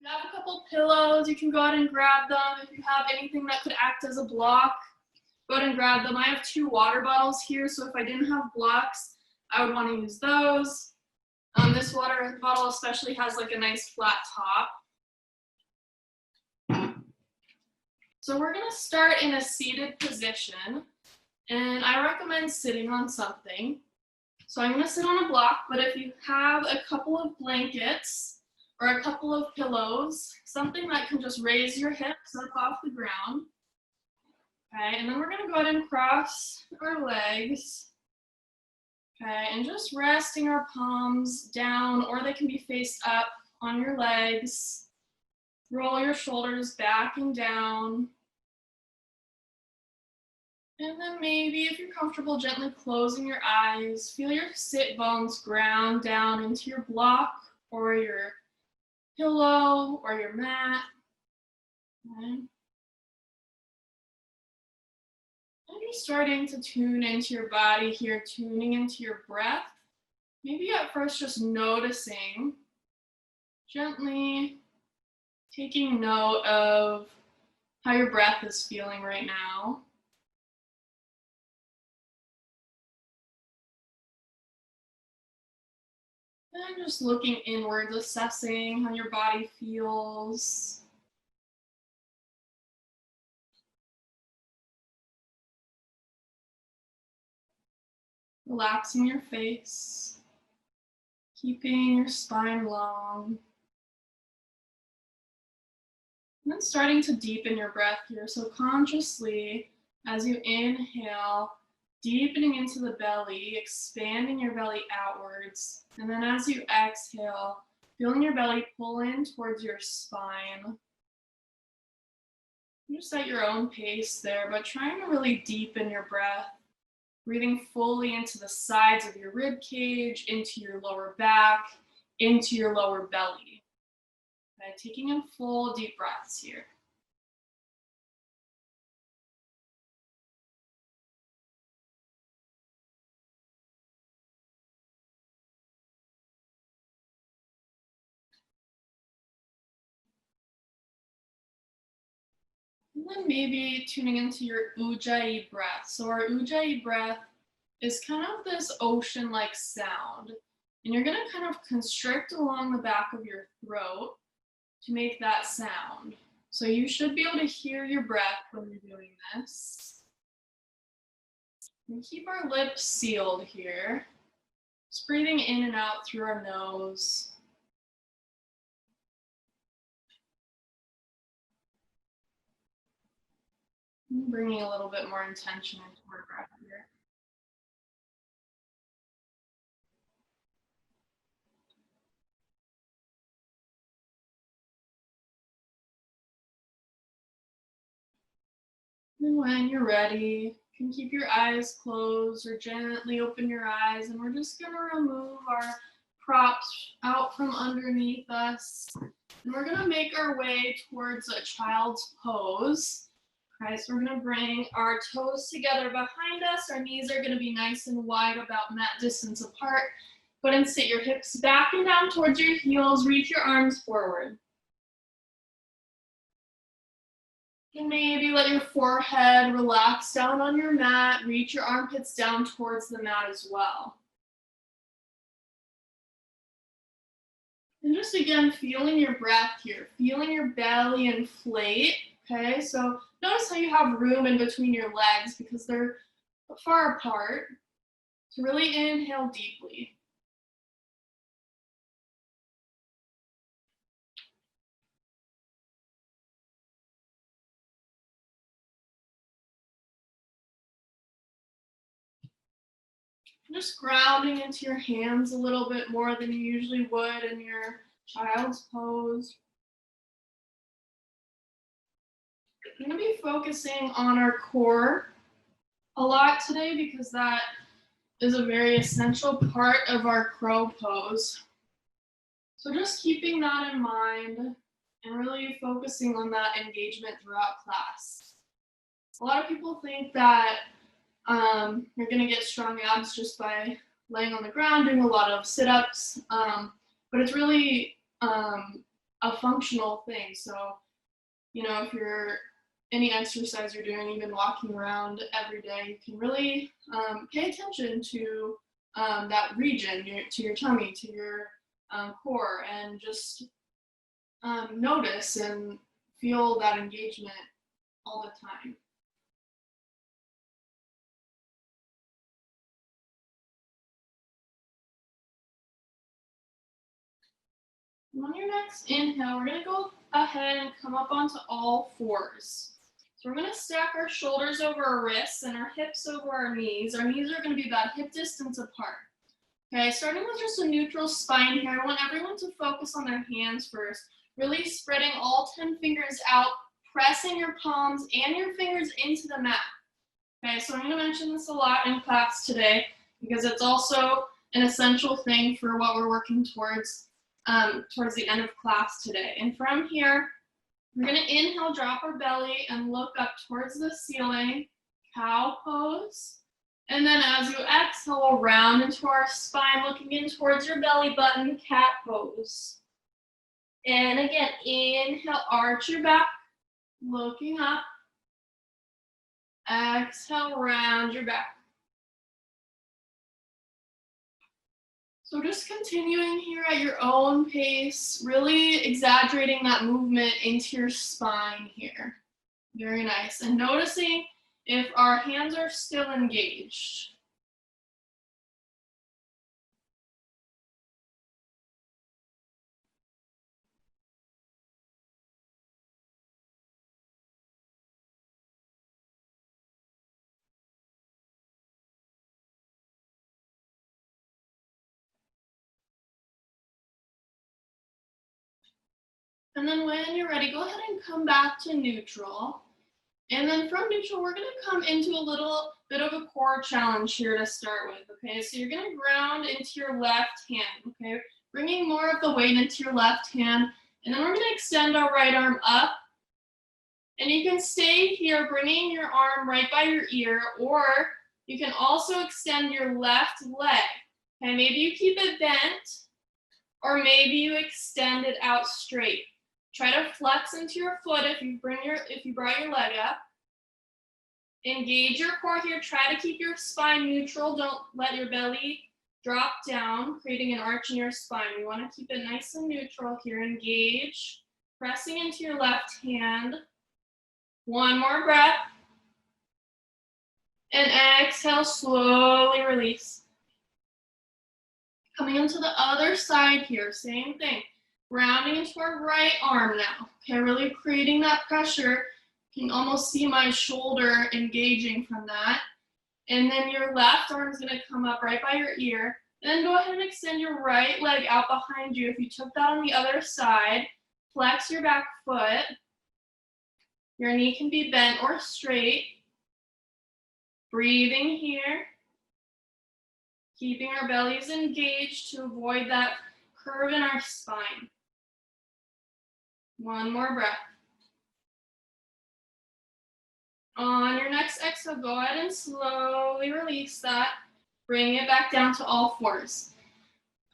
you have a couple pillows, you can go ahead and grab them. If you have anything that could act as a block, go ahead and grab them. I have 2 water bottles here, so if I didn't have blocks, I would want to use those. This water bottle especially has like a nice flat top. So we're going to start in a seated position, and I recommend sitting on something. So I'm going to sit on a block, but if you have a couple of blankets or a couple of pillows, something that can just raise your hips up off the ground. Okay, and then we're going to go ahead and cross our legs. Okay, and just resting our palms down, or they can be faced up on your legs. Roll your shoulders back and down. And then maybe, if you're comfortable, gently closing your eyes. Feel your sit bones ground down into your block or your pillow or your mat. Okay. And you're starting to tune into your body here, tuning into your breath. Maybe at first just noticing, gently taking note of how your breath is feeling right now. And just looking inwards, assessing how your body feels. Relaxing your face, keeping your spine long. And then starting to deepen your breath here. So consciously, as you inhale, deepening into the belly, expanding your belly outwards. And then as you exhale, feeling your belly pull in towards your spine. Just at your own pace there, but trying to really deepen your breath. Breathing fully into the sides of your rib cage, into your lower back, into your lower belly. Okay, taking in full deep breaths here. And then maybe tuning into your ujjayi breath. So our ujjayi breath is kind of this ocean-like sound. And you're going to kind of constrict along the back of your throat to make that sound. So you should be able to hear your breath when you're doing this. And keep our lips sealed here. Just breathing in and out through our nose. And bringing a little bit more intention into our breath here. And when you're ready, you can keep your eyes closed or gently open your eyes, and we're just going to remove our props out from underneath us. And we're going to make our way towards a child's pose. Okay, so we're going to bring our toes together behind us. Our knees are going to be nice and wide, about mat distance apart. Go ahead and sit your hips back and down towards your heels. Reach your arms forward. And maybe let your forehead relax down on your mat. Reach your armpits down towards the mat as well. And just again, feeling your breath here, feeling your belly inflate. Okay, so notice how you have room in between your legs because they're far apart. So really inhale deeply. Just grounding into your hands a little bit more than you usually would in your child's pose. We're going to be focusing on our core a lot today because that is a very essential part of our crow pose. So just keeping that in mind and really focusing on that engagement throughout class. A lot of people think that you're going to get strong abs just by laying on the ground, doing a lot of sit-ups, but it's really a functional thing. So, you know, if you're any exercise you're doing, even walking around every day, you can really pay attention to that region, to your tummy, to your core, and just notice and feel that engagement all the time. On your next inhale, we're going to go ahead and come up onto all fours. So we're going to stack our shoulders over our wrists and our hips over our knees. Our knees are going to be about hip distance apart. Okay, starting with just a neutral spine here, I want everyone to focus on their hands first, really spreading all 10 fingers out, pressing your palms and your fingers into the mat. Okay, so I'm going to mention this a lot in class today because it's also an essential thing for what we're working towards the end of class today. And from here, we're going to inhale, drop our belly, and look up towards the ceiling, cow pose. And then as you exhale, we'll round into our spine, looking in towards your belly button, cat pose. And again, inhale, arch your back, looking up. Exhale, round your back. So just continuing here at your own pace, really exaggerating that movement into your spine here. Very nice. And noticing if our hands are still engaged. And then when you're ready, go ahead and come back to neutral. And then from neutral, we're going to come into a little bit of a core challenge here to start with, okay? So you're going to ground into your left hand, okay? Bringing more of the weight into your left hand. And then we're going to extend our right arm up. And you can stay here, bringing your arm right by your ear, or you can also extend your left leg. Okay, maybe you keep it bent, or maybe you extend it out straight. Try to flex into your foot if you brought your leg up. Engage your core here. Try to keep your spine neutral. Don't let your belly drop down, creating an arch in your spine. We want to keep it nice and neutral here. Engage, pressing into your left hand. One more breath. And exhale, slowly release. Coming into the other side here, same thing. Rounding into our right arm now. Okay, really creating that pressure. You can almost see my shoulder engaging from that. And then your left arm is going to come up right by your ear. Then go ahead and extend your right leg out behind you. If you took that on the other side, flex your back foot. Your knee can be bent or straight. Breathing here. Keeping our bellies engaged to avoid that curve in our spine. One more breath. On your next exhale, go ahead and slowly release that. Bring it back down to all fours.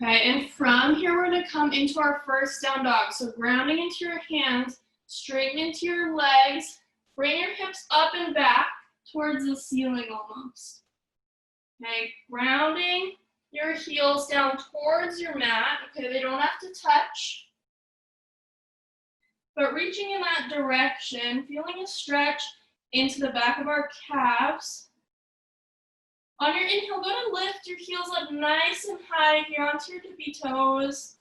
Okay, and from here, we're going to come into our first down dog. So grounding into your hands, straighten into your legs, bring your hips up and back towards the ceiling almost. Okay, grounding your heels down towards your mat. Okay, they don't have to touch. But reaching in that direction, feeling a stretch into the back of our calves. On your inhale, go to lift your heels up nice and high here onto your tippy toes.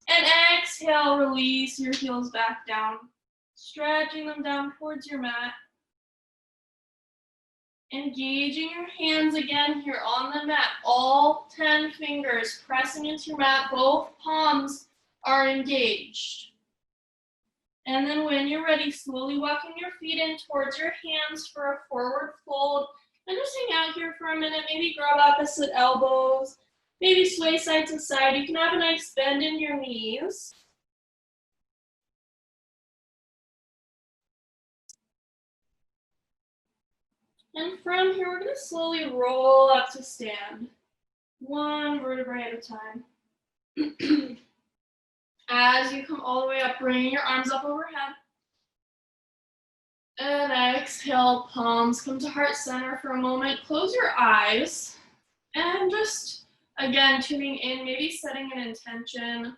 And exhale, release your heels back down, stretching them down towards your mat. Engaging your hands again here on the mat, all 10 fingers pressing into your mat, both palms are engaged. And then when you're ready, slowly walking your feet in towards your hands for a forward fold. And just hang out here for a minute, maybe grab opposite elbows, maybe sway side to side. You can have a nice bend in your knees. And from here, we're going to slowly roll up to stand, one vertebrae at a time. As you come all the way up, bringing your arms up overhead. And exhale, palms come to heart center for a moment. Close your eyes and just, again, tuning in, maybe setting an intention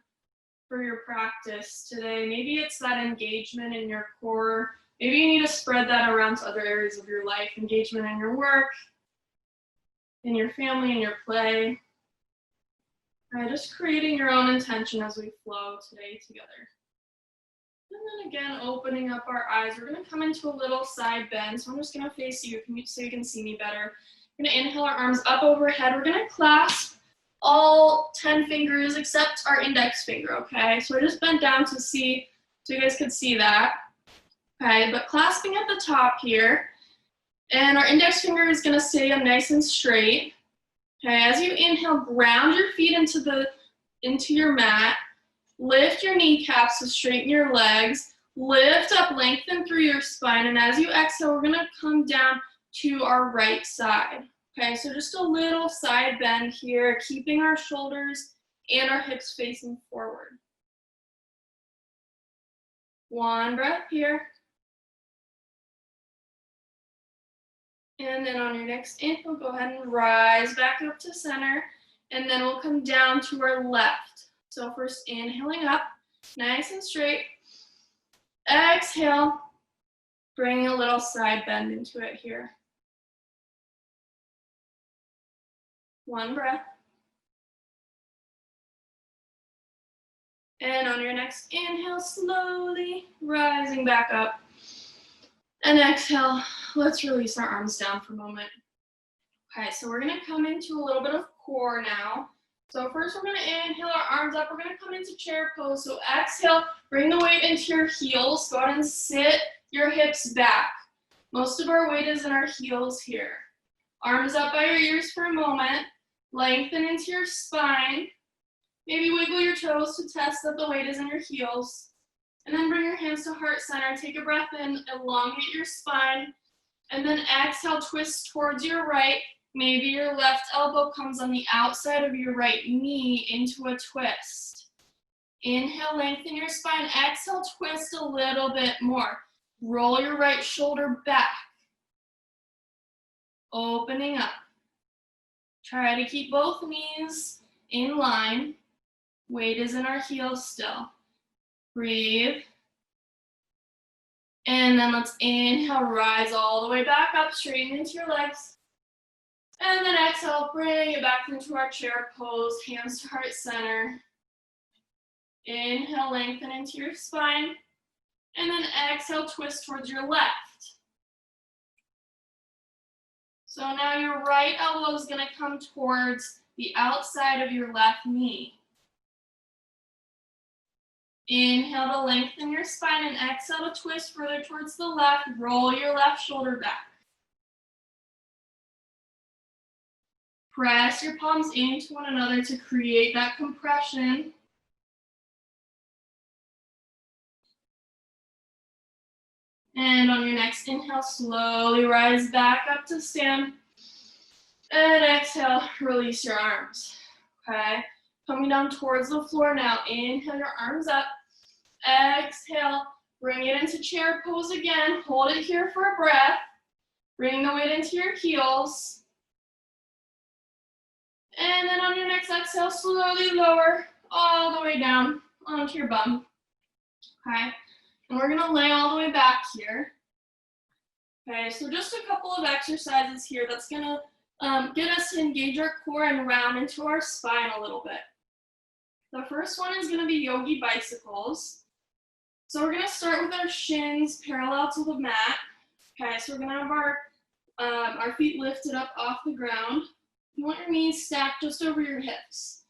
for your practice today. Maybe it's that engagement in your core. Maybe you need to spread that around to other areas of your life, engagement in your work, in your family, in your play. Just creating your own intention as we flow today together. And then again, opening up our eyes. We're going to come into a little side bend. So I'm just going to face you so you can see me better. We're going to inhale our arms up overhead. We're going to clasp all 10 fingers except our index finger, okay? So I just bent down to see, so you guys could see that. Okay, but clasping at the top here. And our index finger is going to stay up nice and straight. Okay, as you inhale, ground your feet into your mat. Lift your kneecaps to straighten your legs. Lift up, lengthen through your spine. And as you exhale, we're going to come down to our right side. Okay, so just a little side bend here, keeping our shoulders and our hips facing forward. One breath here. And then on your next inhale, go ahead and rise back up to center. And then we'll come down to our left. So first inhaling up, nice and straight. Exhale, bring a little side bend into it here. One breath. And on your next inhale, slowly rising back up. And exhale, let's release our arms down for a moment. Okay, so we're gonna come into a little bit of core now. So first we're gonna inhale our arms up. We're gonna come into chair pose. So exhale, bring the weight into your heels. Go ahead and sit your hips back. Most of our weight is in our heels here. Arms up by your ears for a moment. Lengthen into your spine. Maybe wiggle your toes to test that the weight is in your heels. And then bring your hands to heart center. Take a breath in, elongate your spine. And then exhale, twist towards your right. Maybe your left elbow comes on the outside of your right knee into a twist. Inhale, lengthen your spine. Exhale, twist a little bit more. Roll your right shoulder back. Opening up. Try to keep both knees in line. Weight is in our heels still. Breathe. And then let's inhale, rise all the way back up, straighten into your legs. And then exhale, bring it back into our chair pose, hands to heart center. Inhale, lengthen into your spine. And then exhale, twist towards your left. So now your right elbow is going to come towards the outside of your left knee. Inhale to lengthen your spine and exhale to twist further towards the left. Roll your left shoulder back. Press your palms into one another to create that compression. And on your next inhale, slowly rise back up to stand. And exhale, release your arms. Okay, coming down towards the floor now. Inhale your arms up. Exhale, bring it into chair pose again. Hold it here for a breath. Bring the weight into your heels. And then on your next exhale, slowly lower all the way down onto your bum. Okay, and we're gonna lay all the way back here. Okay, so just a couple of exercises here that's gonna get us to engage our core and round into our spine a little bit. The first one is gonna be Yogi Bicycles. So we're gonna start with our shins parallel to the mat. Okay, so we're gonna have our feet lifted up off the ground. You want your knees stacked just over your hips.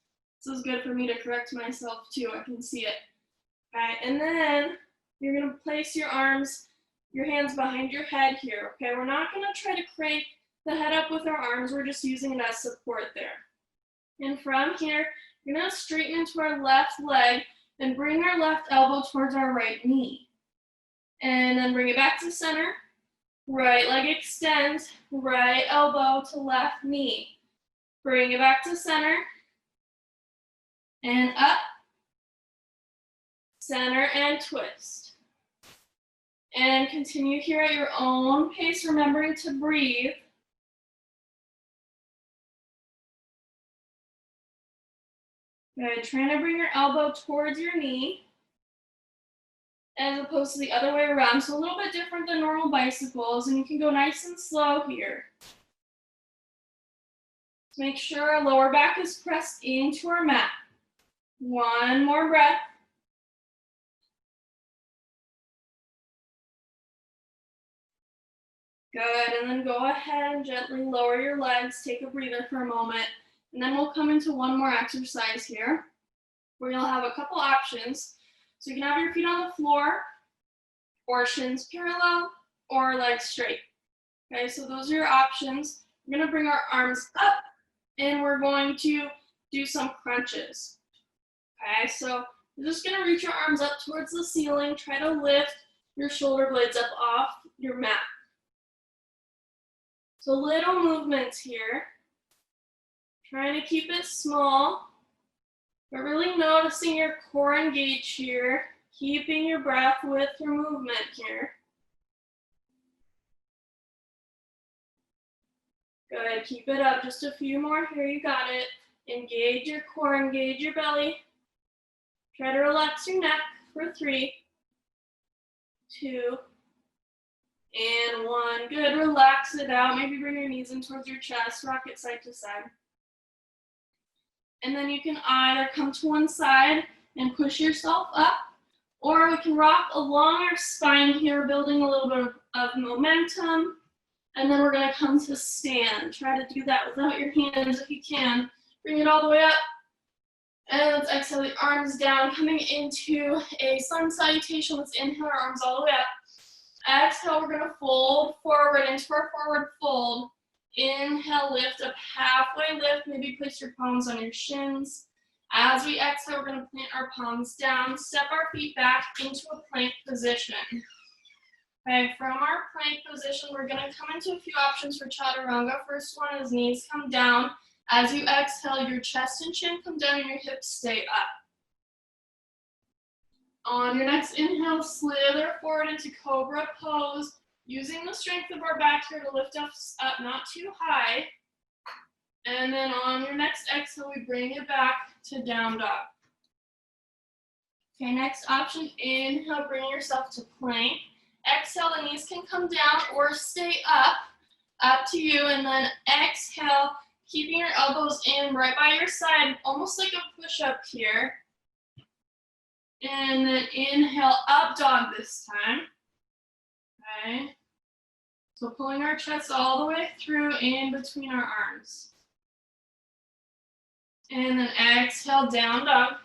This is good for me to correct myself too, I can see it. Okay, and then you're gonna place your arms, your hands behind your head here. Okay, we're not gonna try to crank the head up with our arms, we're just using it as support there. And from here, you're gonna straighten into our left leg and bring our left elbow towards our right knee. And then bring it back to center. Right leg extends, right elbow to left knee. Bring it back to center. And up. center, and twist. And continue here at your own pace, remembering to breathe. Good, trying to bring your elbow towards your knee as opposed to the other way around. So a little bit different than normal bicycles, and you can go nice and slow here. Make sure our lower back is pressed into our mat. One more breath. Good, and then go ahead and gently lower your legs, take a breather for a moment, and then we'll come into one more exercise here, where you'll have a couple options. So you can have your feet on the floor, or shins parallel, or legs straight. Okay, so those are your options. We're gonna bring our arms up, and we're going to do some crunches. Okay, so you're just gonna reach your arms up towards the ceiling, try to lift your shoulder blades up off your mat. So little movements here, trying to keep it small, but really noticing your core engaged here, keeping your breath with your movement here. Good, keep it up, just a few more here, you got it. Engage your core, engage your belly. Try to relax your neck for 3, 2, and 1. Good, relax it out. Maybe bring your knees in towards your chest, rock it side to side. And then you can either come to one side and push yourself up, or we can rock along our spine here, building a little bit of momentum. And then we're gonna come to stand. Try to do that without your hands if you can. Bring it all the way up. And let's exhale the arms down, coming into a sun salutation. Let's inhale our arms all the way up. Exhale, we're gonna fold forward into our forward fold. Inhale, lift up, halfway lift. Maybe place your palms on your shins. As we exhale, we're gonna plant our palms down, step our feet back into a plank position. Okay, from our plank position, we're gonna come into a few options for Chaturanga. First one is knees come down. As you exhale, your chest and chin come down and your hips stay up. On your next inhale, slither forward into cobra pose, using the strength of our back here to lift us up, not too high. And then on your next exhale, we bring it back to down dog. Okay, next option, inhale, bring yourself to plank. Exhale, the knees can come down or stay up to you. And then exhale, keeping your elbows in right by your side, almost like a push-up here. And then inhale, up dog this time. Okay. So pulling our chest all the way through in between our arms. And then exhale, down dog.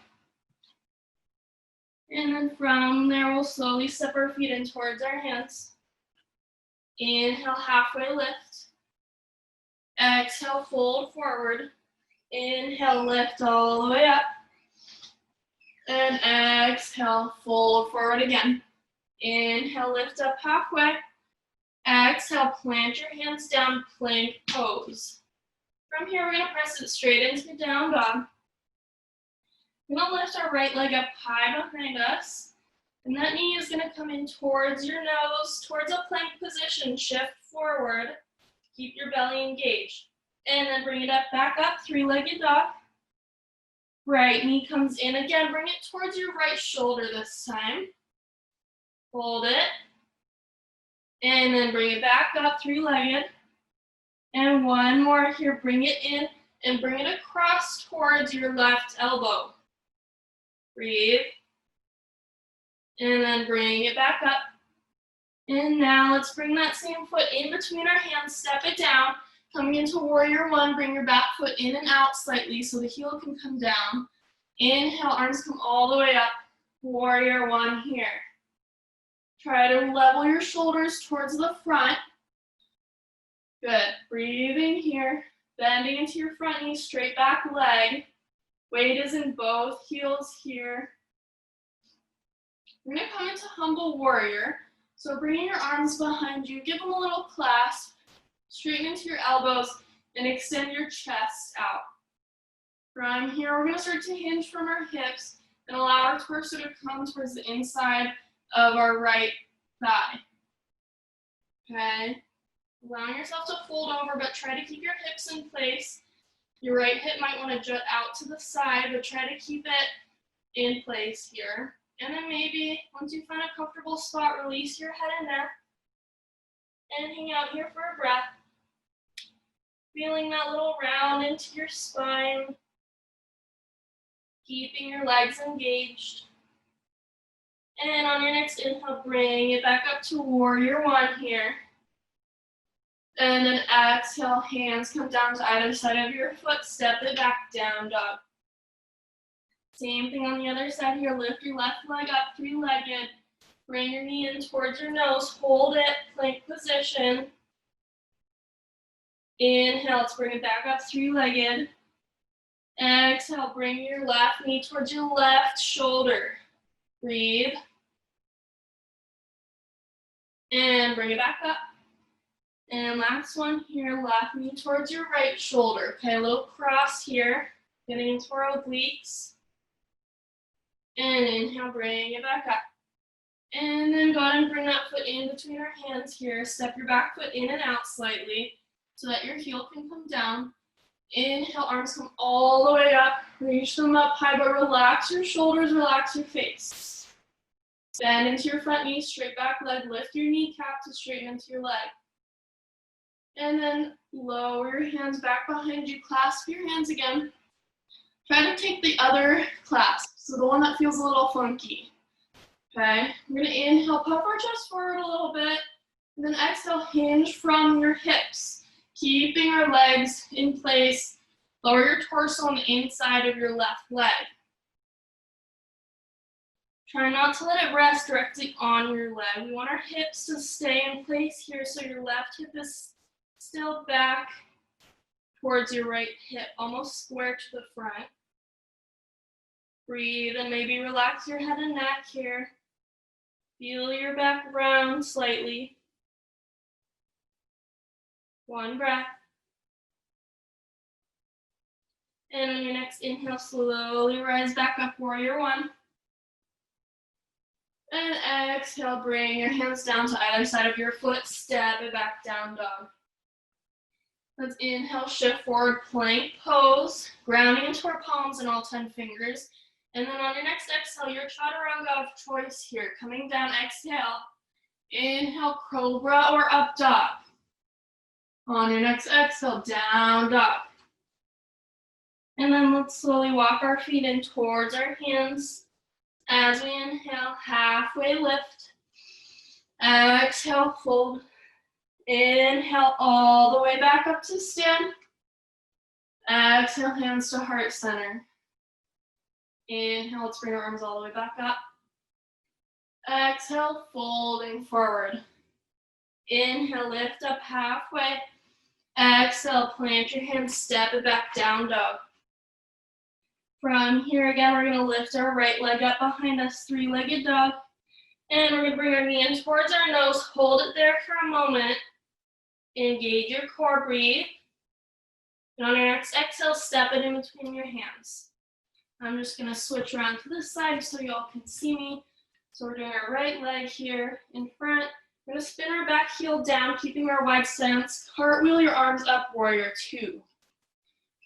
And then from there, we'll slowly step our feet in towards our hands. Inhale, halfway lift. Exhale, fold forward. Inhale, lift all the way up. And exhale, fold forward again. Inhale, lift up halfway. Exhale, plant your hands down, plank pose. From here, we're gonna press it straight into down dog. We're gonna lift our right leg up high behind us. And that knee is gonna come in towards your nose, towards a plank position, shift forward. Keep your belly engaged. And then bring it up, back up, three-legged dog. Right knee comes in again, bring it towards your right shoulder this time. Hold it. And then bring it back up, three-legged. And one more here, bring it in and bring it across towards your left elbow. Breathe. And then bring it back up. And now let's bring that same foot in between our hands, step it down. Coming into warrior one, bring your back foot in and out slightly so the heel can come down. Inhale, arms come all the way up. Warrior one here. Try to level your shoulders towards the front. Good. Breathing here. Bending into your front knee, straight back leg. Weight is in both heels here. We're going to come into humble warrior. So bringing your arms behind you, give them a little clasp. Straighten into your elbows and extend your chest out. From here, we're going to start to hinge from our hips. And allow our torso to come towards the inside of our right thigh. Okay? Allowing yourself to fold over, but try to keep your hips in place. Your right hip might want to jut out to the side, but try to keep it in place here. And then maybe, once you find a comfortable spot, release your head and neck. And hang out here for a breath. Feeling that little round into your spine. Keeping your legs engaged. And on your next inhale, bring it back up to warrior one here. And then exhale, hands come down to either side of your foot, step it back, down dog. Same thing on the other side here, lift your left leg up, three-legged. Bring your knee in towards your nose, hold it, plank position. Inhale, let's bring it back up, three-legged. Exhale, bring your left knee towards your left shoulder. Breathe. And bring it back up. And last one here, left knee towards your right shoulder. Okay, a little cross here, getting into our obliques. And inhale, bring it back up. And then go ahead and bring that foot in between our hands here. Step your back foot in and out slightly so that your heel can come down. Inhale, arms come all the way up. Reach them up high, but relax your shoulders, relax your face. Bend into your front knee, straight back leg. Lift your kneecap to straighten into your leg. And then lower your hands back behind you. Clasp your hands again. Try to take the other clasp, so the one that feels a little funky. Okay, we're gonna inhale, puff our chest forward a little bit, and then exhale, hinge from your hips, keeping our legs in place. Lower your torso on the inside of your left leg. Try not to let it rest directly on your leg. We want our hips to stay in place here, so your left hip is still back towards your right hip, almost square to the front. Breathe and maybe relax your head and neck here. Feel your back round slightly. One breath. And on your next inhale, slowly rise back up, warrior one. And exhale, bring your hands down to either side of your foot, step it back, down dog. Let's inhale, shift forward, plank pose, grounding into our palms and all 10 fingers. And then on your next exhale, your Chaturanga of choice here. Coming down, exhale. Inhale, cobra or up dog. On your next exhale, down dog. And then let's slowly walk our feet in towards our hands. As we inhale, halfway lift. Exhale, fold. Inhale, all the way back up to stand. Exhale, hands to heart center. Inhale, let's bring our arms all the way back up. Exhale, folding forward. Inhale, lift up halfway. Exhale, plant your hands, step it back, down dog. From here again, we're gonna lift our right leg up behind us, three-legged dog. And we're gonna bring our knee in towards our nose, hold it there for a moment. Engage your core, breathe. And on your next exhale, step it in between your hands. I'm just gonna switch around to this side so y'all can see me. So we're doing our right leg here in front. We're gonna spin our back heel down, keeping our wide stance. Cartwheel your arms up, warrior two.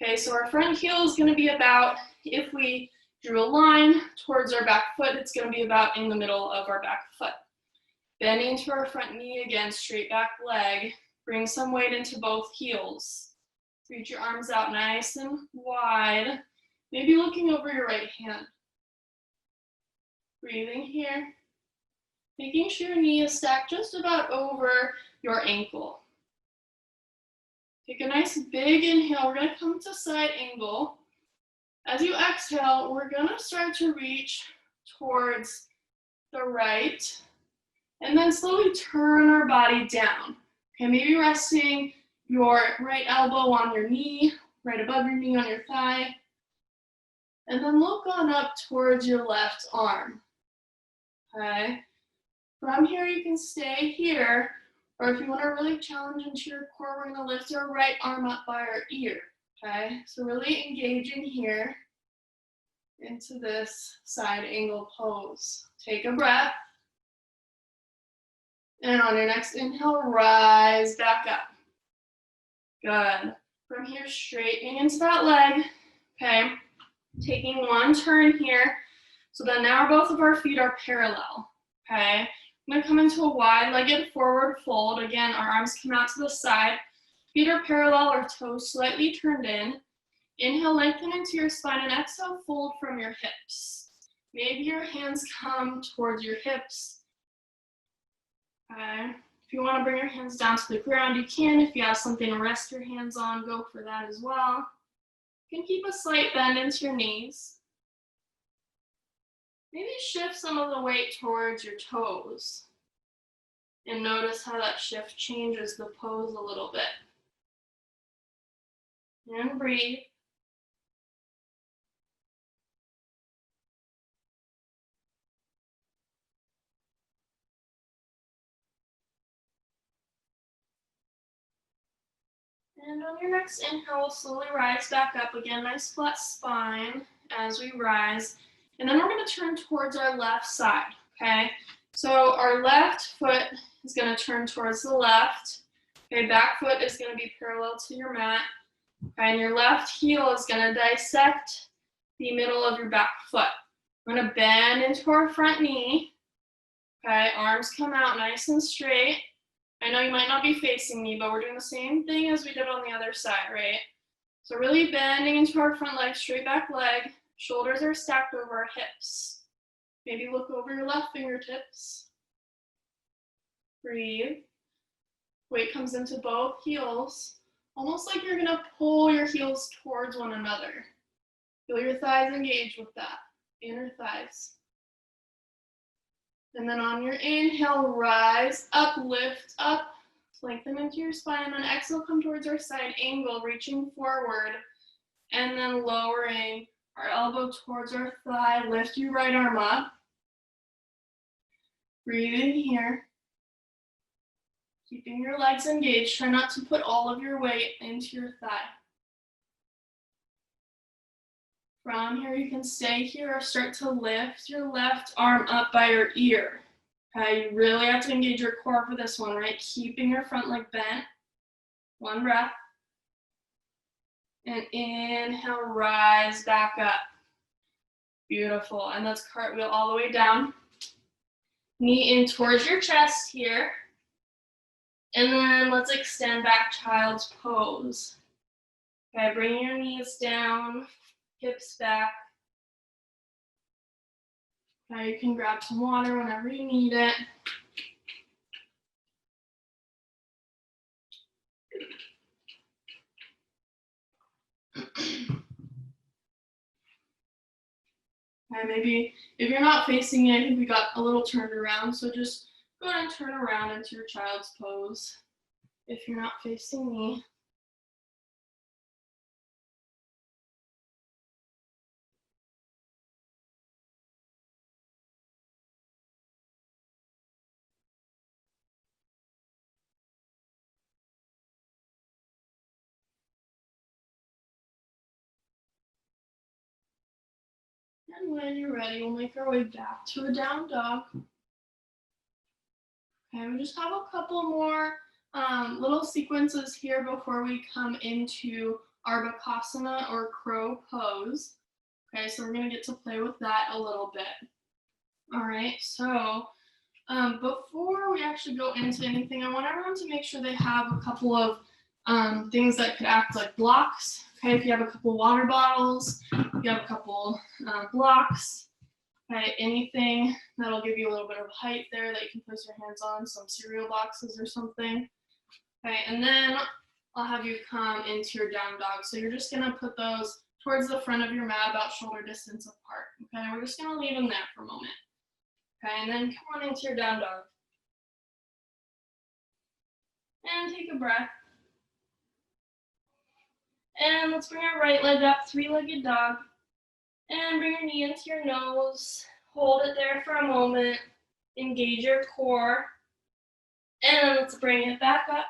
Okay, so our front heel is gonna be about, if we drew a line towards our back foot, it's gonna be about in the middle of our back foot. Bending to our front knee again, straight back leg. Bring some weight into both heels. Reach your arms out nice and wide. Maybe looking over your right hand. Breathing here. Making sure your knee is stacked just about over your ankle. Take a nice big inhale. We're gonna come to side angle. As you exhale, we're gonna start to reach towards the right and then slowly turn our body down. Okay, maybe resting your right elbow on your knee, right above your knee on your thigh. And then look on up towards your left arm. Okay. From here, you can stay here, or if you want to really challenge into your core, we're going to lift our right arm up by our ear. Okay. So really engaging here. into this side angle pose. Take a breath. And on your next inhale, rise back up. Good. From here, straightening into that leg. Okay. Taking one turn here. So then now both of our feet are parallel. Okay. I'm going to come into a wide-legged forward fold. Again, our arms come out to the side. Feet are parallel or toes slightly turned in. Inhale, lengthen into your spine, and exhale, fold from your hips. Maybe your hands come towards your hips. Okay. If you want to bring your hands down to the ground, you can. If you have something to rest your hands on, go for that as well. You can keep a slight bend into your knees. Maybe shift some of the weight towards your toes. And notice how that shift changes the pose a little bit. And breathe. And on your next inhale, we'll slowly rise back up. Again, nice flat spine as we rise. And then we're going to turn towards our left side, okay? So our left foot is going to turn towards the left. Okay, back foot is going to be parallel to your mat. Okay, and your left heel is going to dissect the middle of your back foot. We're going to bend into our front knee. Okay, arms come out nice and straight. I know you might not be facing me, but we're doing the same thing as we did on the other side, right? So really bending into our front leg, straight back leg. Shoulders are stacked over our hips. Maybe look over your left fingertips. Breathe. Weight comes into both heels. Almost like you're going to pull your heels towards one another. Feel your thighs engage with that. Inner thighs. And then on your inhale, rise up, lift up, lengthen into your spine, and then exhale, come towards our side angle, reaching forward, and then lowering our elbow towards our thigh. Lift your right arm up. Breathe in here. Keeping your legs engaged. Try not to put all of your weight into your thigh. From here, you can stay here or start to lift your left arm up by your ear. Okay, you really have to engage your core for this one, right? Keeping your front leg bent. One breath. And inhale, rise back up. Beautiful. And let's cartwheel all the way down. Knee in towards your chest here. And then let's extend back child's pose. Okay, bring your knees down, hips back. Okay, you can grab some water whenever you need it. Okay, maybe if you're not facing me, I think we got a little turned around, so just go ahead and turn around into your child's pose if you're not facing me. And when you're ready, we'll make our way back to a down dog. Okay, we just have a couple more little sequences here before we come into our Bakasana or crow pose. Okay, so we're gonna get to play with that a little bit. All right, so before we actually go into anything, I want everyone to make sure they have a couple of things that could act like blocks. Okay, if you have a couple water bottles, if you have a couple blocks, okay, anything that'll give you a little bit of height there that you can place your hands on, some cereal boxes or something. Okay, and then I'll have you come into your down dog. So you're just gonna put those towards the front of your mat, about shoulder distance apart. Okay, we're just gonna leave them there for a moment. Okay, and then come on into your down dog. And take a breath. And let's bring our right leg up, three-legged dog. And bring your knee into your nose. Hold it there for a moment. Engage your core. And then let's bring it back up.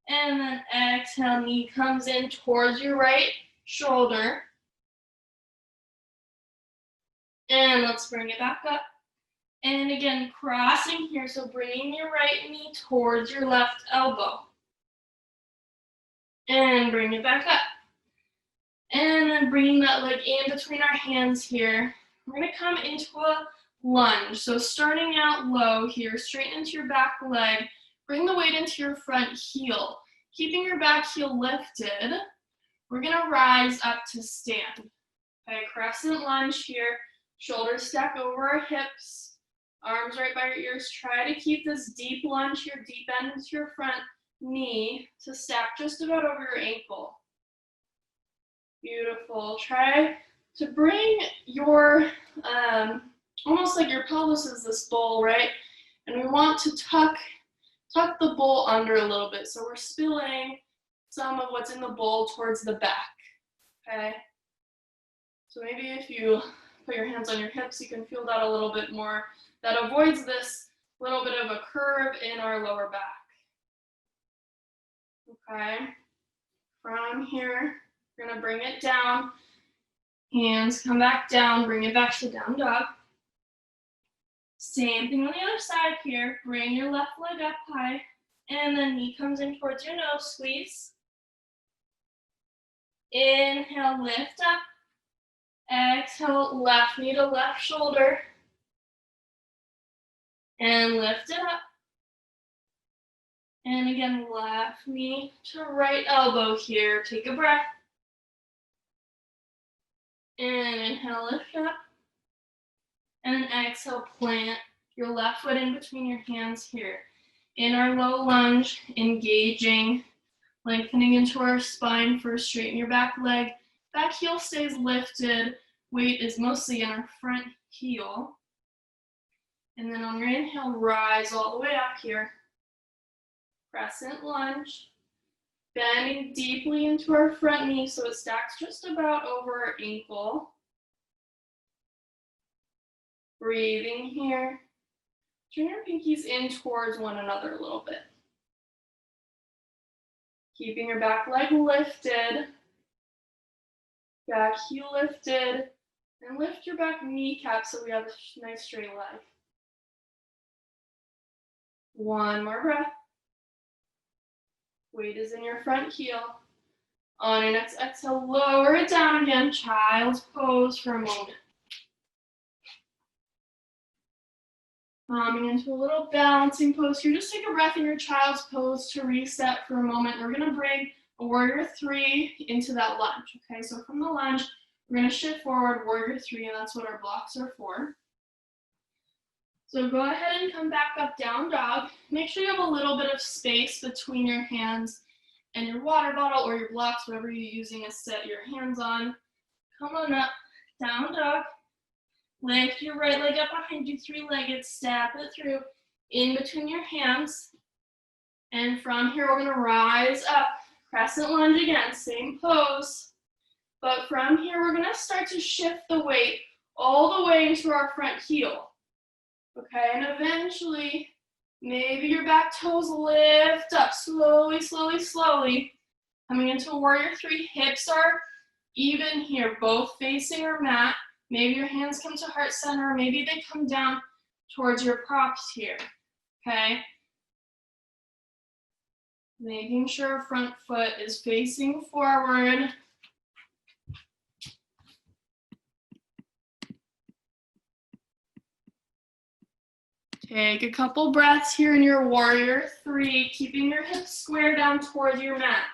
And then exhale, knee comes in towards your right shoulder. And let's bring it back up. And again, crossing here, so bringing your right knee towards your left elbow. And bring it back up. And then bringing that leg in between our hands here. We're going to come into a lunge. So starting out low here, straighten into your back leg. Bring the weight into your front heel. Keeping your back heel lifted, we're going to rise up to stand. Okay, crescent lunge here. Shoulders stack over our hips. Arms right by your ears. Try to keep this deep lunge here, deep bend into your front knee to stack just about over your ankle. Beautiful. Try to bring your, almost like your pelvis is this bowl, right? And we want to tuck the bowl under a little bit. So we're spilling some of what's in the bowl towards the back, okay? So maybe if you put your hands on your hips, you can feel that a little bit more. That avoids this little bit of a curve in our lower back. Okay, from here, we're gonna bring it down. Hands come back down, bring it back to down dog. Same thing on the other side here. Bring your left leg up high, and then knee comes in towards your nose, squeeze. Inhale, lift up. Exhale, left knee to left shoulder. And lift it up. And again, left knee to right elbow here. Take a breath. And inhale, lift up. And then exhale, plant your left foot in between your hands here. In our low lunge, engaging, lengthening into our spine. First, straighten your back leg. Back heel stays lifted. Weight is mostly in our front heel. And then on your inhale, rise all the way up here. Crescent lunge. Bending deeply into our front knee so it stacks just about over our ankle. Breathing here. Turn your pinkies in towards one another a little bit. Keeping your back leg lifted. Back heel lifted. And lift your back kneecap so we have a nice straight leg. One more breath. Weight is in your front heel. On your next exhale, lower it down again. Child's pose for a moment. Coming into a little balancing pose here. Just take a breath in your child's pose to reset for a moment. We're going to bring a warrior three into that lunge. Okay, so from the lunge, we're going to shift forward, warrior three, and that's what our blocks are for. So go ahead and come back up, down dog. Make sure you have a little bit of space between your hands and your water bottle or your blocks, whatever you're using to set your hands on. Come on up, down dog. Lift your right leg up behind you, three-legged, step it through in between your hands. And from here, we're gonna rise up, crescent lunge again, same pose. But from here, we're gonna start to shift the weight all the way into our front heel. Okay, and eventually, maybe your back toes lift up slowly, slowly, slowly. Coming into warrior three, hips are even here, both facing our mat. Maybe your hands come to heart center, maybe they come down towards your props here, okay? Making sure front foot is facing forward. Take a couple breaths here in your warrior three, keeping your hips square down towards your mat.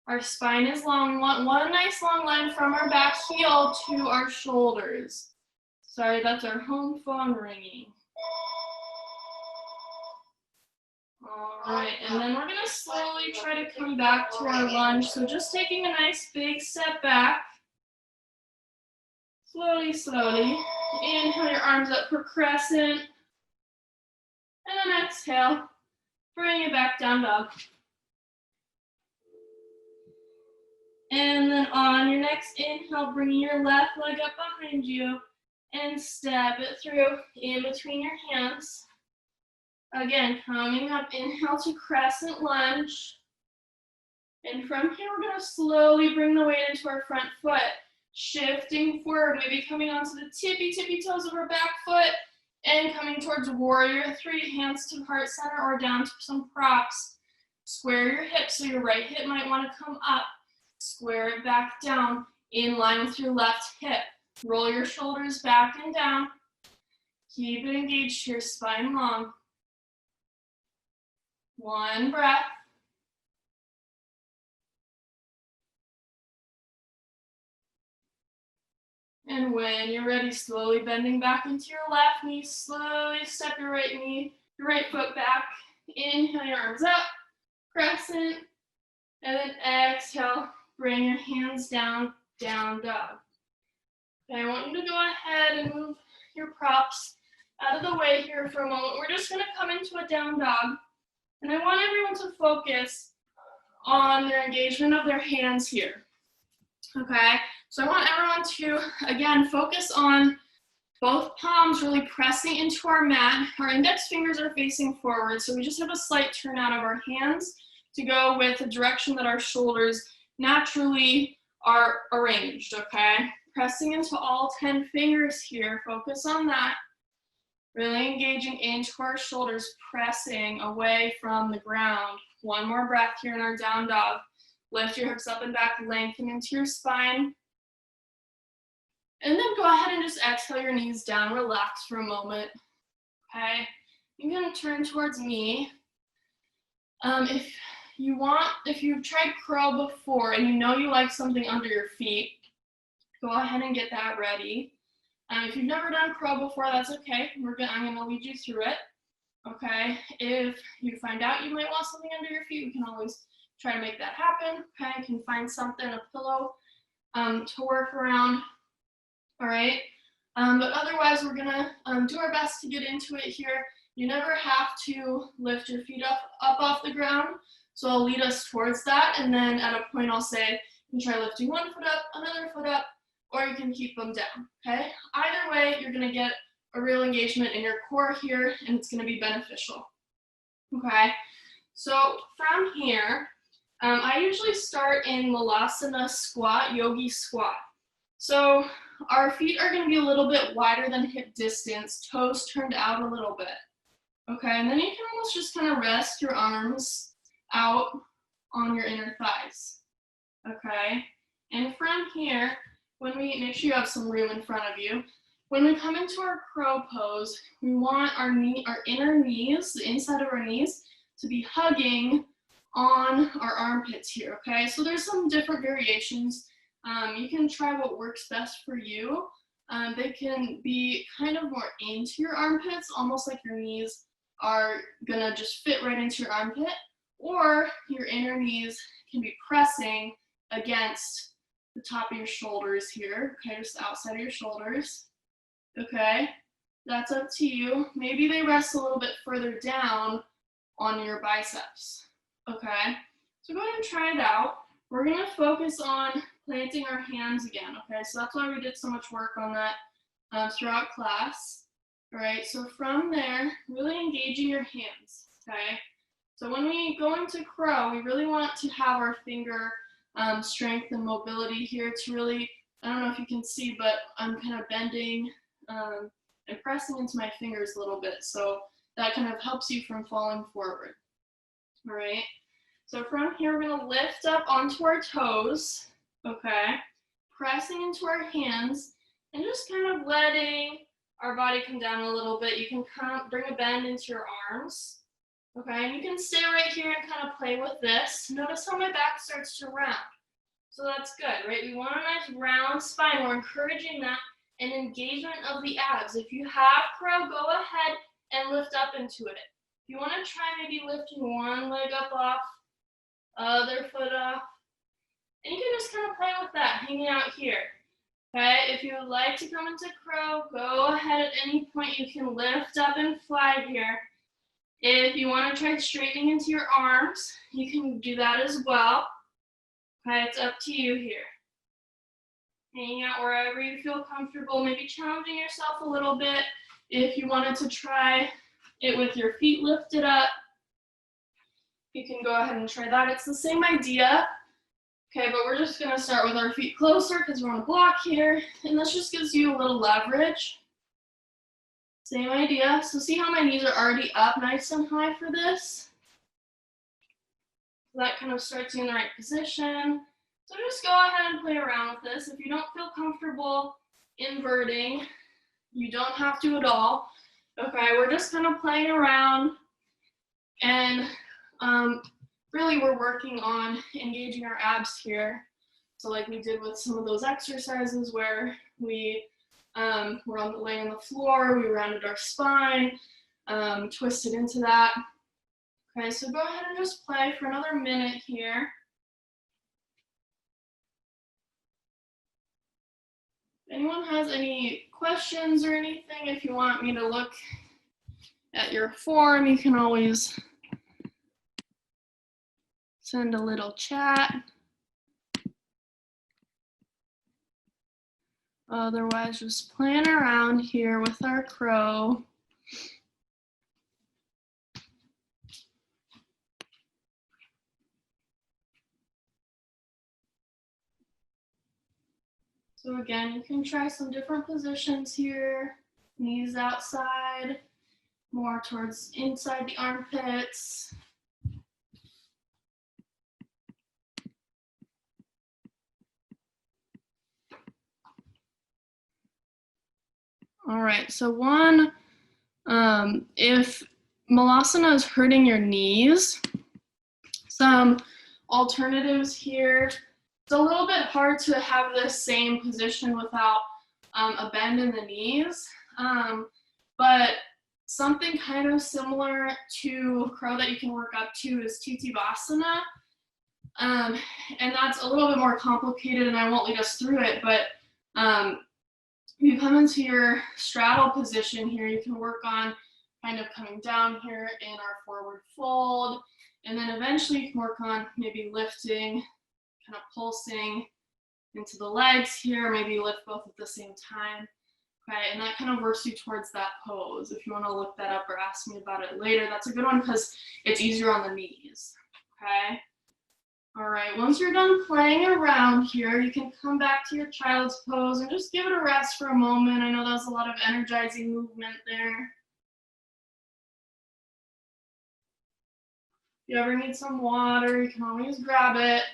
Our spine is long. We want one nice long line from our back heel to our shoulders. Sorry, that's our home phone ringing. All right, and then we're gonna slowly try to come back to our lunge. So just taking a nice big step back. Slowly, slowly. Inhale your arms up for crescent. And then exhale. Bring it back down dog. And then on your next inhale, bring your left leg up behind you and step it through in between your hands. Again, coming up, inhale to crescent lunge. And from here, we're gonna slowly bring the weight into our front foot. shifting forward, maybe coming onto the tippy toes of our back foot and coming towards warrior three, hands to heart center or down to some props. Square your hips, so your right hip might want to come up. Square it back down in line with your left hip. Roll your shoulders back and down. Keep it engaged here, spine long. One breath. And when you're ready, slowly bending back into your left knee, slowly step your right foot back. Inhale your arms up, crescent, and then exhale, bring your hands down, down dog. Okay, I want you to go ahead and move your props out of the way here for a moment. We're just gonna come into a down dog, and I want everyone to focus on their engagement of their hands here, okay? So I want everyone to, again, focus on both palms really pressing into our mat. Our index fingers are facing forward, so we just have a slight turn out of our hands to go with the direction that our shoulders naturally are arranged, okay? Pressing into all 10 fingers here, focus on that. Really engaging into our shoulders, pressing away from the ground. One more breath here in our down dog. Lift your hips up and back, lengthen into your spine. And then go ahead and just exhale your knees down, relax for a moment, okay? You're gonna turn towards me. If you've tried crow before and you know you like something under your feet, go ahead and get that ready. If you've never done crow before, that's okay. I'm gonna lead you through it, okay? If you find out you might want something under your feet, we can always try to make that happen, okay? You can find something, a pillow, to work around. All right, but otherwise we're gonna do our best to get into it here. You never have to lift your feet up off the ground, so I'll lead us towards that, and then at a point I'll say, you can try lifting one foot up, another foot up, or you can keep them down, okay? Either way, you're gonna get a real engagement in your core here, and it's gonna be beneficial, okay? So from here, I usually start in Malasana squat, yogi squat. So our feet are going to be a little bit wider than hip distance, toes turned out a little bit. Okay, and then you can almost just kind of rest your arms out on your inner thighs. Okay, and from here, make sure you have some room in front of you. When we come into our crow pose, we want our inner knees, the inside of our knees, to be hugging on our armpits here. Okay, so there's some different variations. You can try what works best for you. They can be kind of more into your armpits, almost like your knees are gonna just fit right into your armpit, or your inner knees can be pressing against the top of your shoulders here, okay, just outside of your shoulders, okay? That's up to you. Maybe they rest a little bit further down on your biceps, okay? So go ahead and try it out. We're gonna focus on planting our hands again, okay? So that's why we did so much work on that throughout class. All right, so from there, really engaging your hands, okay? So when we go into crow, we really want to have our finger strength and mobility here to really, I don't know if you can see, but I'm kind of bending and pressing into my fingers a little bit. So that kind of helps you from falling forward, all right? So from here, we're gonna lift up onto our toes, okay? Pressing into our hands and just kind of letting our body come down a little bit. You can bring a bend into your arms, okay? And you can stay right here and kind of play with this. Notice how my back starts to round. So that's good, right? We want a nice round spine. We're encouraging that and engagement of the abs. If you have crow, go ahead and lift up into it. If you want to try maybe lifting one leg up off, other foot off, and you can just kind of play with that, hanging out here. Okay, if you would like to come into crow, go ahead at any point. You can lift up and fly here. If you want to try straightening into your arms, you can do that as well. Okay, it's up to you here. Hanging out wherever you feel comfortable, maybe challenging yourself a little bit. If you wanted to try it with your feet lifted up, you can go ahead and try that. It's the same idea. Okay, but we're just gonna start with our feet closer because we're on a block here, and this just gives you a little leverage. Same idea. So see how my knees are already up nice and high for this? So that kind of starts you in the right position. So just go ahead and play around with this. If you don't feel comfortable inverting, you don't have to at all. Okay, we're just kind of playing around, and really we're working on engaging our abs here. So like we did with some of those exercises where we were laying on the floor, we rounded our spine, twisted into that. Okay, so go ahead and just play for another minute here. If anyone has any questions or anything, if you want me to look at your form, you can always send a little chat. Otherwise, just playing around here with our crow. So again, you can try some different positions here. Knees outside, more towards inside the armpits. All right, so one, if Malasana is hurting your knees, some alternatives here. It's a little bit hard to have the same position without a bend in the knees, but something kind of similar to crow that you can work up to is Titivasana, and that's a little bit more complicated, and I won't lead us through it, but you come into your straddle position here, you can work on kind of coming down here in our forward fold, and then eventually you can work on maybe lifting, kind of pulsing into the legs here, maybe lift both at the same time. Okay, and that kind of works you towards that pose. If you want to look that up or ask me about it later, that's a good one because it's easier on the knees. Okay. All right, once you're done playing around here, you can come back to your child's pose and just give it a rest for a moment. I know that was a lot of energizing movement there. If you ever need some water, you can always grab it.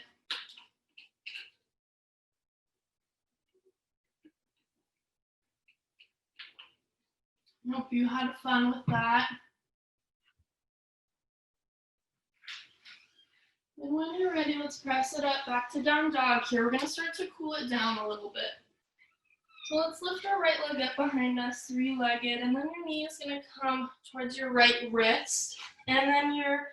I hope you had fun with that. And when you're ready, let's press it up back to down dog here. We're going to start to cool it down a little bit. So let's lift our right leg up behind us, three-legged, and then your knee is going to come towards your right wrist, and then your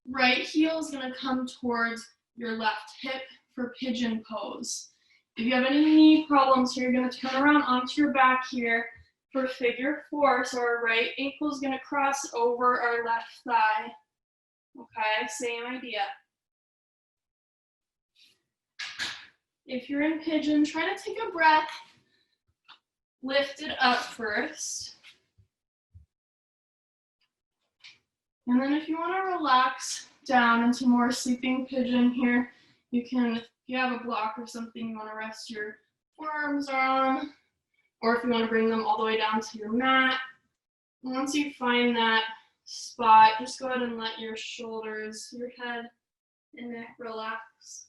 right heel is going to come towards your left hip for pigeon pose. If you have any knee problems here, you're going to turn around onto your back here for figure four. So our right ankle is going to cross over our left thigh. Okay, same idea. If you're in pigeon, try to take a breath. Lift it up first. And then if you want to relax down into more sleeping pigeon here, you can, if you have a block or something you want to rest your forearms on, or if you want to bring them all the way down to your mat. Once you find that spot, just go ahead and let your shoulders, your head and neck relax.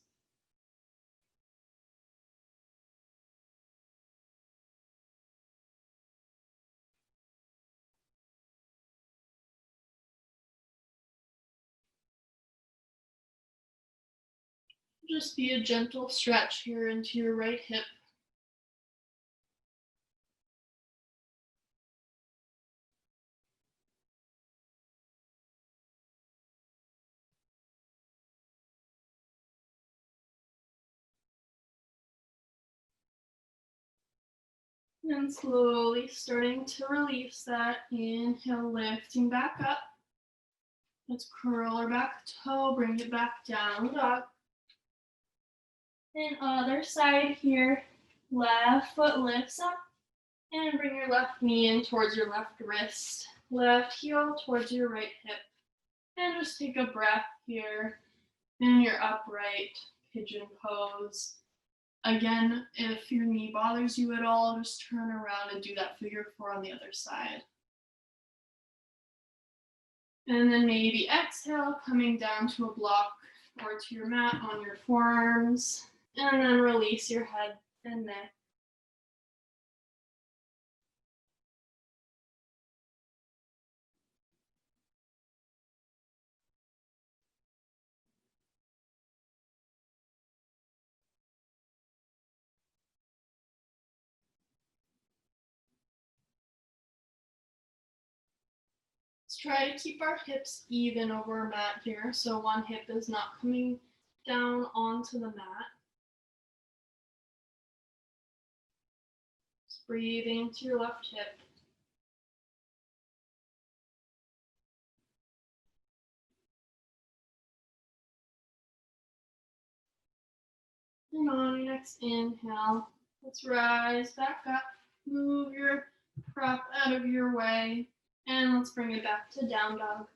Just be a gentle stretch here into your right hip. And slowly starting to release that. Inhale, lifting back up. Let's curl our back toe, bring it back down, dog. And other side here, left foot lifts up. And bring your left knee in towards your left wrist. Left heel towards your right hip. And just take a breath here in your upright pigeon pose. Again, if your knee bothers you at all, just turn around and do that figure 4 on the other side. And then maybe exhale, coming down to a block or to your mat on your forearms, and then release your head and neck. Let's try to keep our hips even over our mat here, so one hip is not coming down onto the mat. Just breathing into your left hip. And on your next inhale, let's rise back up, move your prop out of your way, and let's bring it back to down dog.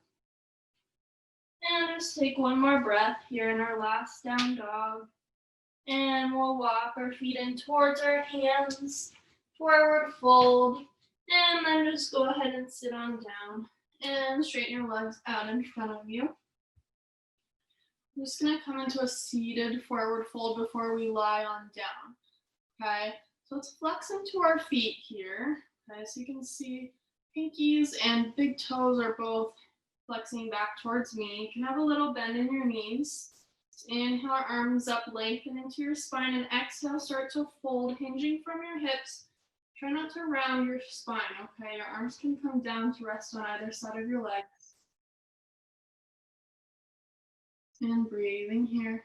And just take one more breath here in our last down dog. And we'll walk our feet in towards our hands, forward fold, and then just go ahead and sit on down and straighten your legs out in front of you. I'm just gonna come into a seated forward fold before we lie on down, okay? So let's flex into our feet here, okay? So you can see pinkies and big toes are both flexing back towards me. You can have a little bend in your knees. Inhale, arms up, lengthen into your spine, and exhale, start to fold, hinging from your hips. Try not to round your spine, okay? Your arms can come down to rest on either side of your legs. And breathing here.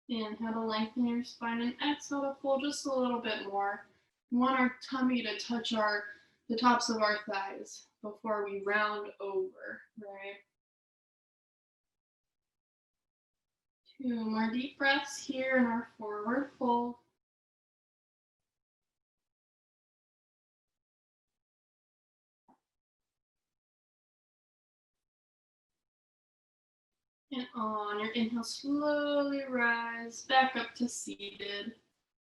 Inhale to lengthen your spine, and exhale to fold just a little bit more. We want our tummy to touch the tops of our thighs before we round over, right? 2 more deep breaths here in our forward fold. And on your inhale, slowly rise back up to seated.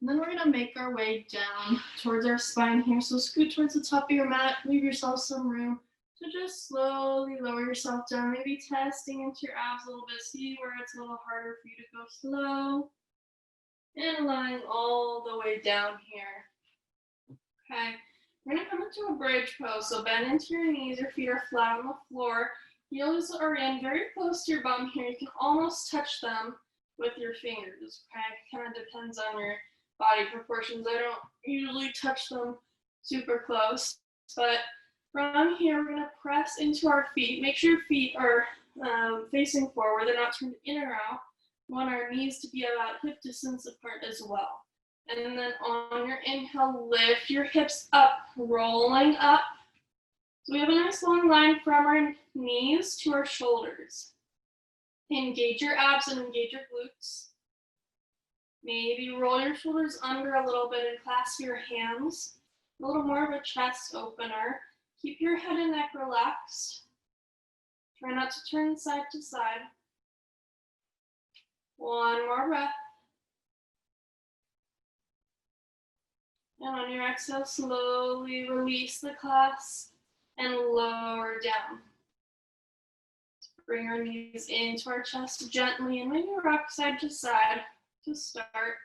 And then we're gonna make our way down towards our spine here. So scoot towards the top of your mat, leave yourself some room to just slowly lower yourself down, maybe testing into your abs a little bit. See where it's a little harder for you to go slow. And lying all the way down here. Okay, we're gonna come into a bridge pose. So bend into your knees, your feet are flat on the floor. Heels are in very close to your bum here. You can almost touch them with your fingers, okay? Kind of depends on your body proportions. I don't usually touch them super close, but from here, we're gonna press into our feet. Make sure your feet are facing forward. They're not turned in or out. We want our knees to be about hip distance apart as well. And then on your inhale, lift your hips up, rolling up. So we have a nice long line from our knees to our shoulders. Engage your abs and engage your glutes. Maybe roll your shoulders under a little bit and clasp your hands. A little more of a chest opener. Keep your head and neck relaxed. Try not to turn side to side. One more breath. And on your exhale, slowly release the clasp and lower down. Bring our knees into our chest gently and maybe rock side to side to start.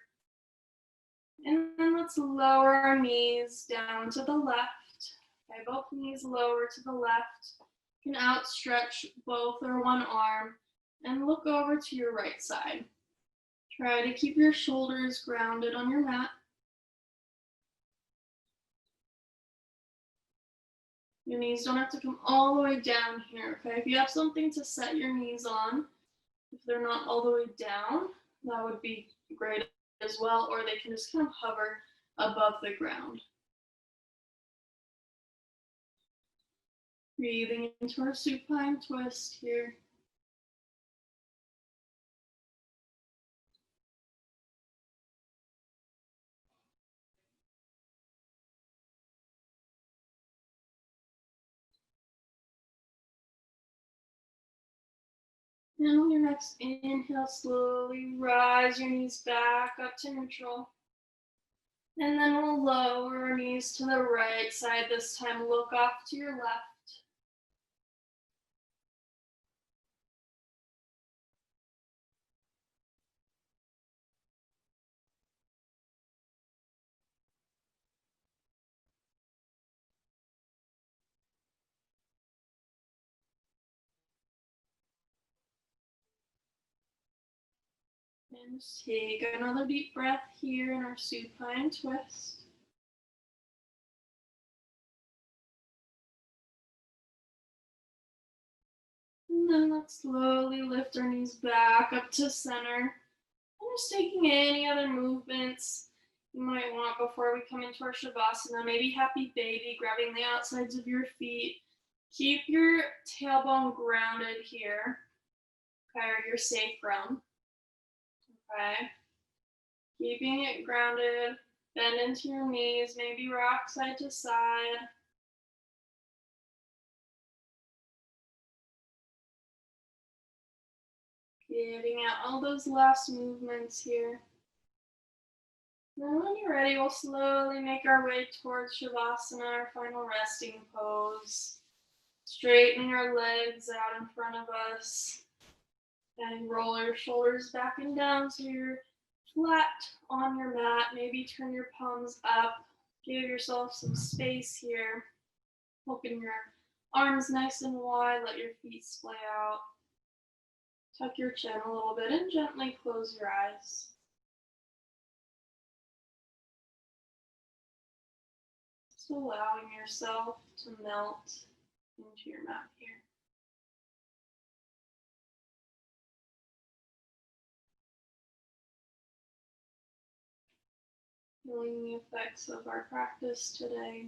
And then let's lower our knees down to the left. Okay, both knees lower to the left. You can outstretch both or one arm and look over to your right side. Try to keep your shoulders grounded on your mat. Your knees don't have to come all the way down here, okay? If you have something to set your knees on, if they're not all the way down, that would be great as well, or they can just kind of hover above the ground. Breathing into our supine twist here. And on your next inhale, slowly rise your knees back up to neutral. And then we'll lower our knees to the right side this time. Look off to your left. And just take another deep breath here in our supine twist. And then let's slowly lift our knees back up to center. And just taking any other movements you might want before we come into our Shavasana. Maybe happy baby, grabbing the outsides of your feet. Keep your tailbone grounded here. Okay, or your sacrum. Okay. Keeping it grounded. Bend into your knees, maybe rock side to side. Getting out all those last movements here. Now when you're ready, we'll slowly make our way towards Shavasana, our final resting pose. Straighten your legs out in front of us. And roll your shoulders back and down so you're flat on your mat. Maybe turn your palms up. Give yourself some space here. Open your arms nice and wide. Let your feet splay out. Tuck your chin a little bit and gently close your eyes. Just allowing yourself to melt into your mat here. Feeling the effects of our practice today.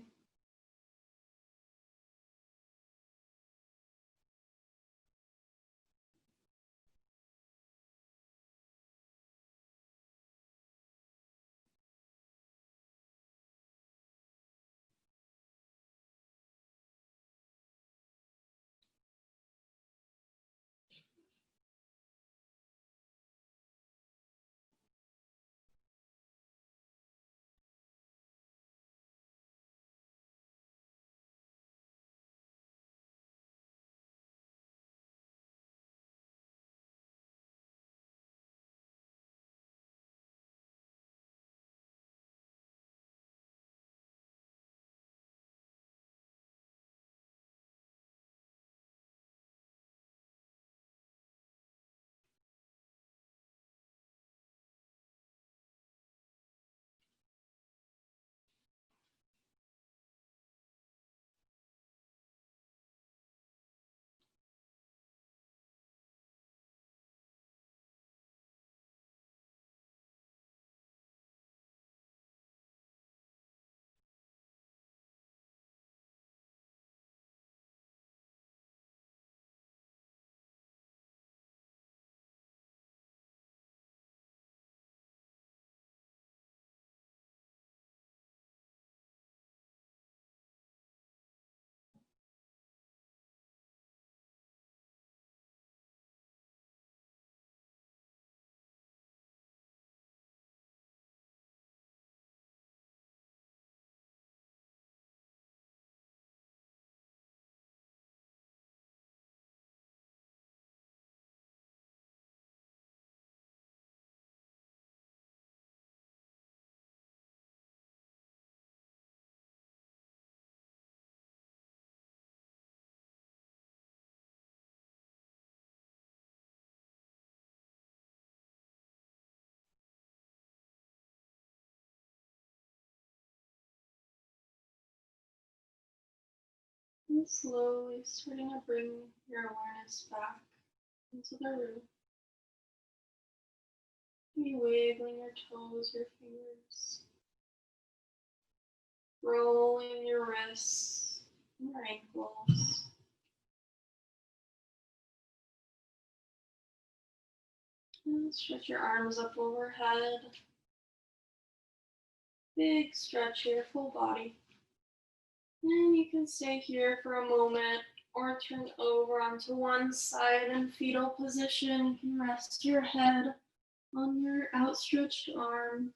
And slowly starting to bring your awareness back into the room. Maybe wiggling your toes, your fingers. Rolling your wrists and your ankles. And stretch your arms up overhead. Big stretch here, full body. And you can stay here for a moment, or turn over onto one side in fetal position. You can rest your head on your outstretched arm.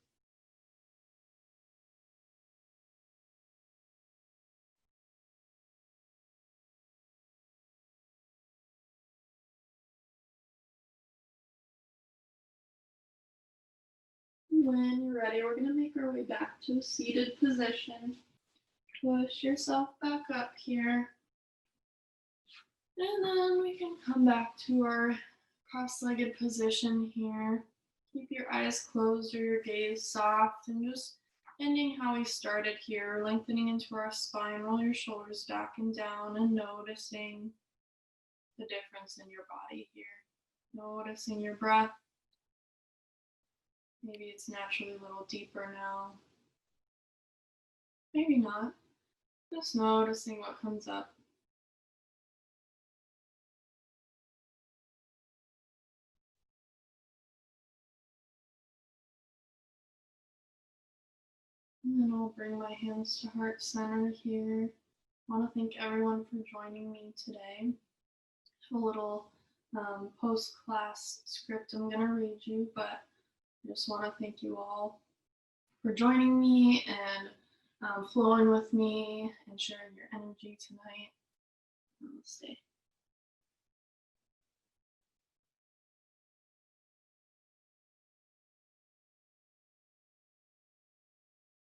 When you're ready, we're going to make our way back to a seated position. Push yourself back up here. And then we can come back to our cross-legged position here. Keep your eyes closed or your gaze soft and just ending how we started here, lengthening into our spine. Roll your shoulders back and down and noticing the difference in your body here. Noticing your breath. Maybe it's naturally a little deeper now. Maybe not. Just noticing what comes up. And then I'll bring my hands to heart center here. I want to thank everyone for joining me today. I have a little post-class script I'm going to read you, but I just want to thank you all for joining me and flowing with me and sharing your energy tonight. Namaste.